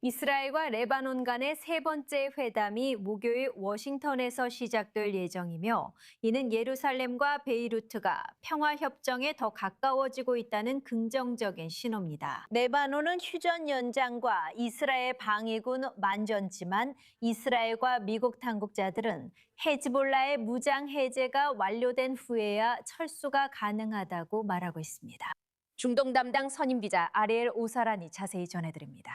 이스라엘과 레바논 간의 세 번째 회담이 목요일 워싱턴에서 시작될 예정이며 이는 예루살렘과 베이루트가 평화협정에 더 가까워지고 있다는 긍정적인 신호입니다. 레바논은 휴전 연장과 이스라엘 방위군 만전지만 이스라엘과 미국 당국자들은 헤즈볼라의 무장 해제가 완료된 후에야 철수가 가능하다고 말하고 있습니다. 중동 담당 선임 기자 아리엘 오사란이 자세히 전해드립니다.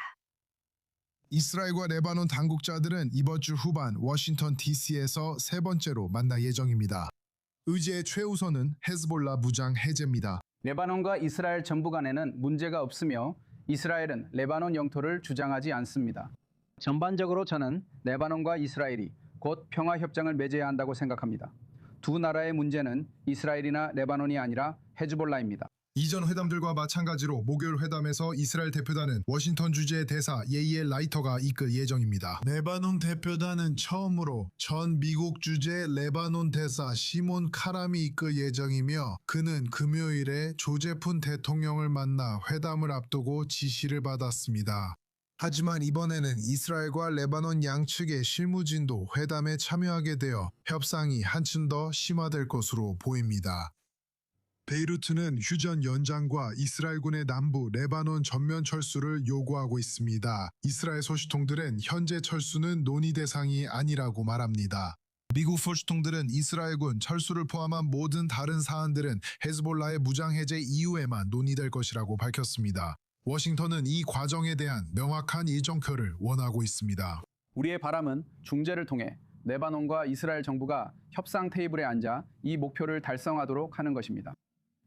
이스라엘과 레바논 당국자들은 이번 주 후반 워싱턴 DC에서 세 번째로 만날 예정입니다. 의제의 최우선은 헤즈볼라 무장 해제입니다. 레바논과 이스라엘 정부 간에는 문제가 없으며 이스라엘은 레바논 영토를 주장하지 않습니다. 전반적으로 저는 레바논과 이스라엘이 곧 평화협정을 맺어야 한다고 생각합니다. 두 나라의 문제는 이스라엘이나 레바논이 아니라 헤즈볼라입니다. 이전 회담들과 마찬가지로 목요일 회담에서 이스라엘 대표단은 워싱턴 주재의 대사 예이엘 라이터가 이끌 예정입니다. 레바논 대표단은 처음으로 전 미국 주재 레바논 대사 시몬 카람이 이끌 예정이며 그는 금요일에 조제푼 대통령을 만나 회담을 앞두고 지시를 받았습니다. 하지만 이번에는 이스라엘과 레바논 양측의 실무진도 회담에 참여하게 되어 협상이 한층 더 심화될 것으로 보입니다. 베이루트는 휴전 연장과 이스라엘군의 남부 레바논 전면 철수를 요구하고 있습니다. 이스라엘 소식통들은 현재 철수는 논의 대상이 아니라고 말합니다. 미국 소식통들은 이스라엘군 철수를 포함한 모든 다른 사안들은 헤즈볼라의 무장 해제 이후에만 논의될 것이라고 밝혔습니다. 워싱턴은 이 과정에 대한 명확한 일정표를 원하고 있습니다. 우리의 바람은 중재를 통해 레바논과 이스라엘 정부가 협상 테이블에 앉아 이 목표를 달성하도록 하는 것입니다.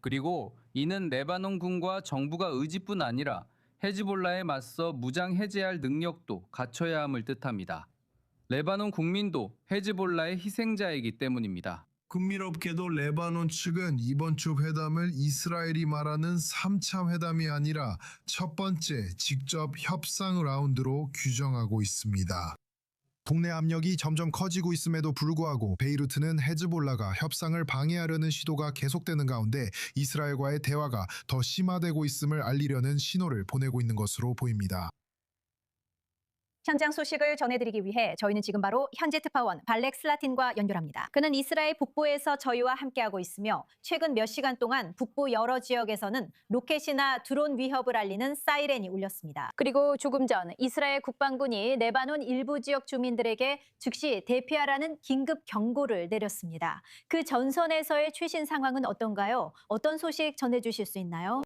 그리고 이는 레바논 군과 정부가 의지뿐 아니라 헤즈볼라에 맞서 무장 해제할 능력도 갖춰야 함을 뜻합니다. 레바논 국민도 헤즈볼라의 희생자이기 때문입니다. 흥미롭게도 레바논 측은 이번 주 회담을 이스라엘이 말하는 3차 회담이 아니라 첫 번째 직접 협상 라운드로 규정하고 있습니다. 국내 압력이 점점 커지고 있음에도 불구하고 베이루트는 헤즈볼라가 협상을 방해하려는 시도가 계속되는 가운데 이스라엘과의 대화가 더 심화되고 있음을 알리려는 신호를 보내고 있는 것으로 보입니다. 현장 소식을 전해드리기 위해 저희는 지금 바로 현재 특파원 발렉 슬라틴과 연결합니다. 그는 이스라엘 북부에서 저희와 함께하고 있으며 최근 몇 시간 동안 북부 여러 지역에서는 로켓이나 드론 위협을 알리는 사이렌이 울렸습니다. 그리고 조금 전 이스라엘 국방군이 레바논 일부 지역 주민들에게 즉시 대피하라는 긴급 경고를 내렸습니다. 그 전선에서의 최신 상황은 어떤가요? 어떤 소식 전해주실 수 있나요?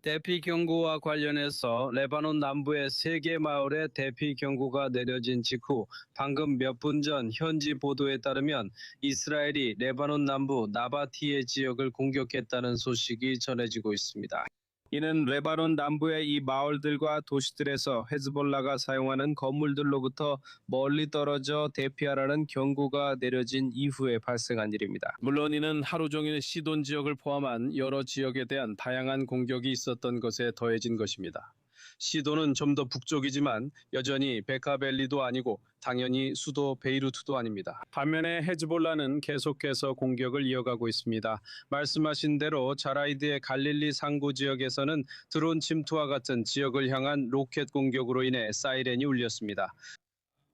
대피 경고와 관련해서 레바논 남부의 3개 마을에 대피 경고가 내려진 직후 방금 몇 분 전 현지 보도에 따르면 이스라엘이 레바논 남부 나바티에 지역을 공격했다는 소식이 전해지고 있습니다. 이는 레바논 남부의 이 마을들과 도시들에서 헤즈볼라가 사용하는 건물들로부터 멀리 떨어져 대피하라는 경고가 내려진 이후에 발생한 일입니다. 물론 이는 하루 종일 시돈 지역을 포함한 여러 지역에 대한 다양한 공격이 있었던 것에 더해진 것입니다. 시돈은 좀 더 북쪽이지만 여전히 베카벨리도 아니고 당연히 수도 베이루트도 아닙니다. 반면에 헤즈볼라는 계속해서 공격을 이어가고 있습니다. 말씀하신 대로 자라이드의 갈릴리 상부 지역에서는 드론 침투와 같은 지역을 향한 로켓 공격으로 인해 사이렌이 울렸습니다.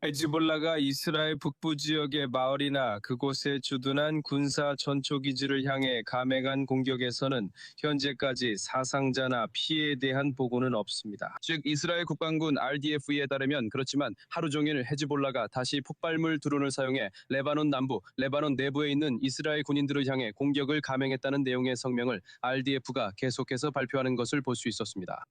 헤즈볼라가 이스라엘 북부 지역의 마을이나 그곳에 주둔한 군사 전초기지를 향해 감행한 공격에서는 현재까지 사상자나 피해에 대한 보고는 없습니다. 즉 이스라엘 국방군 RDF에 따르면 그렇지만 하루 종일 헤즈볼라가 다시 폭발물 드론을 사용해 레바논 남부, 레바논 내부에 있는 이스라엘 군인들을 향해 공격을 감행했다는 내용의 성명을 RDF가 계속해서 발표하는 것을 볼 수 있었습니다.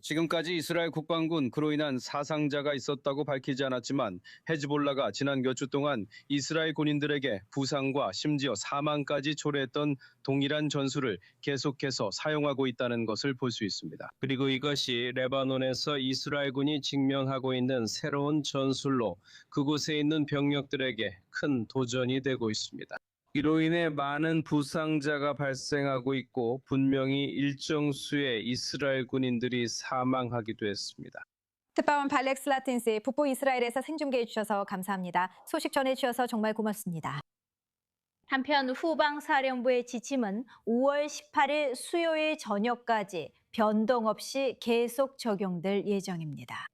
지금까지 이스라엘 국방군 그로 인한 사상자가 있었다고 밝히지 않았지만 헤즈볼라가 지난 몇 주 동안 이스라엘 군인들에게 부상과 심지어 사망까지 초래했던 동일한 전술을 계속해서 사용하고 있다는 것을 볼 수 있습니다. 그리고 이것이 레바논에서 이스라엘군이 직면하고 있는 새로운 전술로 그곳에 있는 병력들에게 큰 도전이 되고 있습니다. 이로 인해 많은 부상자가 발생하고 있고 분명히 일정 수의 이스라엘 군인들이 사망하기도 했습니다. 특파원 발렉 슬라틴스 북부 이스라엘에서 생중계해 주셔서 감사합니다. 소식 전해주셔서 정말 고맙습니다. 한편 후방사령부의 지침은 5월 18일 수요일 저녁까지 변동 없이 계속 적용될 예정입니다.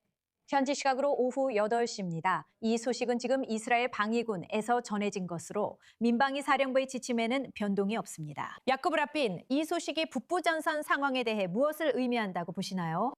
현지 시각으로 오후 8시입니다. 이 소식은 지금 이스라엘 방위군에서 전해진 것으로 민방위 사령부의 지침에는 변동이 없습니다. 야쿠브 라핀, 이 소식이 북부전선 상황에 대해 무엇을 의미한다고 보시나요?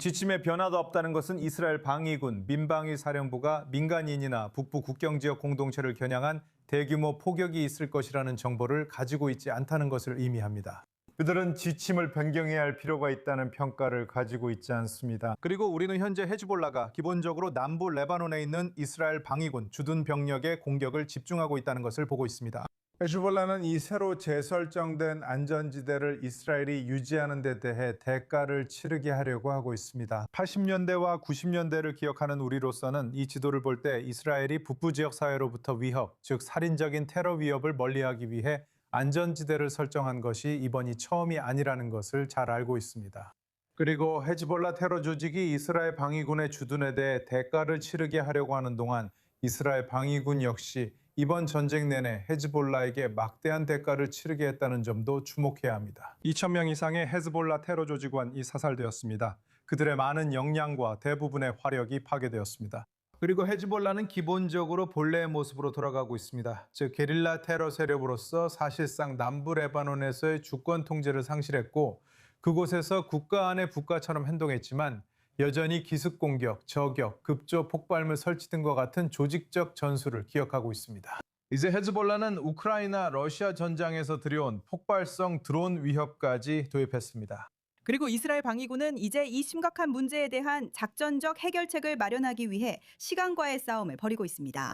지침에 변화도 없다는 것은 이스라엘 방위군, 민방위 사령부가 민간인이나 북부 국경지역 공동체를 겨냥한 대규모 포격이 있을 것이라는 정보를 가지고 있지 않다는 것을 의미합니다. 그들은 지침을 변경해야 할 필요가 있다는 평가를 가지고 있지 않습니다. 그리고 우리는 현재 헤즈볼라가 기본적으로 남부 레바논에 있는 이스라엘 방위군 주둔 병력의 공격을 집중하고 있다는 것을 보고 있습니다. 헤즈볼라는 이 새로 재설정된 안전지대를 이스라엘이 유지하는 데 대해 대가를 치르게 하려고 하고 있습니다. 80년대와 90년대를 기억하는 우리로서는 이 지도를 볼 때 이스라엘이 북부 지역 사회로부터 위협, 즉 살인적인 테러 위협을 멀리하기 위해 안전지대를 설정한 것이 이번이 처음이 아니라는 것을 잘 알고 있습니다. 그리고 헤즈볼라 테러 조직이 이스라엘 방위군의 주둔에 대해 대가를 치르게 하려고 하는 동안 이스라엘 방위군 역시 이번 전쟁 내내 헤즈볼라에게 막대한 대가를 치르게 했다는 점도 주목해야 합니다. 2,000명 이상의 헤즈볼라 테러 조직원이 사살되었습니다. 그들의 많은 역량과 대부분의 화력이 파괴되었습니다. 그리고 헤즈볼라는 기본적으로 본래의 모습으로 돌아가고 있습니다. 즉 게릴라 테러 세력으로서 사실상 남부 레바논에서의 주권 통제를 상실했고 그곳에서 국가 안의 국가처럼 행동했지만 여전히 기습 공격, 저격, 급조 폭발물 설치 등과 같은 조직적 전술을 기억하고 있습니다. 이제 헤즈볼라는 우크라이나 러시아 전장에서 들여온 폭발성 드론 위협까지 도입했습니다. 그리고 이스라엘 방위군은 이제 이 심각한 문제에 대한 작전적 해결책을 마련하기 위해 시간과의 싸움을 벌이고 있습니다.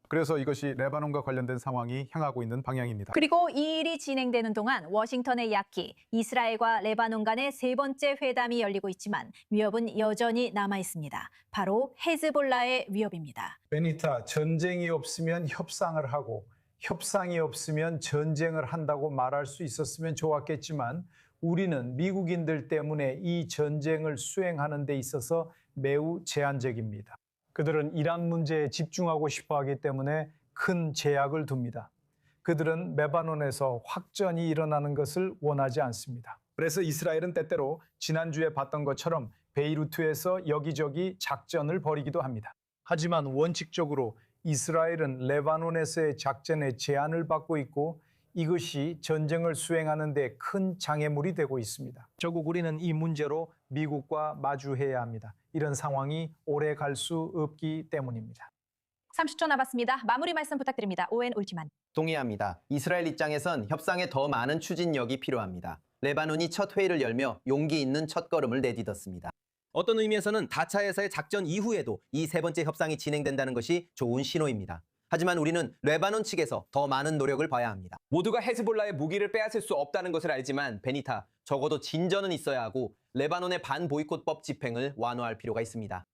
그래서 이것이 레바논과 관련된 상황이 향하고 있는 방향입니다. 그리고 이 일이 진행되는 동안 워싱턴의 야키, 이스라엘과 레바논 간의 세 번째 회담이 열리고 있지만 위협은 여전히 남아 있습니다. 바로 헤즈볼라의 위협입니다. 베니타, 전쟁이 없으면 협상을 하고 협상이 없으면 전쟁을 한다고 말할 수 있었으면 좋았겠지만 우리는 미국인들 때문에 이 전쟁을 수행하는 데 있어서 매우 제한적입니다. 그들은 이란 문제에 집중하고 싶어 하기 때문에 큰 제약을 둡니다. 그들은 레바논에서 확전이 일어나는 것을 원하지 않습니다. 그래서 이스라엘은 때때로 지난주에 봤던 것처럼 베이루트에서 여기저기 작전을 벌이기도 합니다. 하지만 원칙적으로 이스라엘은 레바논에서의 작전에 제한을 받고 있고 이것이 전쟁을 수행하는 데 큰 장애물이 되고 있습니다. 결국 우리는 이 문제로 미국과 마주해야 합니다. 이런 상황이 오래 갈 수 없기 때문입니다. 30초 남았습니다. 마무리 말씀 부탁드립니다. 오웬 울티만. 동의합니다. 이스라엘 입장에선 협상에 더 많은 추진력이 필요합니다. 레바논이 첫 회의를 열며 용기 있는 첫걸음을 내딛었습니다. 어떤 의미에서는 다차에서의 작전 이후에도 이 세 번째 협상이 진행된다는 것이 좋은 신호입니다. 하지만 우리는 레바논 측에서 더 많은 노력을 봐야 합니다. 모두가 헤즈볼라의 무기를 빼앗을 수 없다는 것을 알지만 베니타, 적어도 진전은 있어야 하고 레바논의 반보이콧법 집행을 완화할 필요가 있습니다.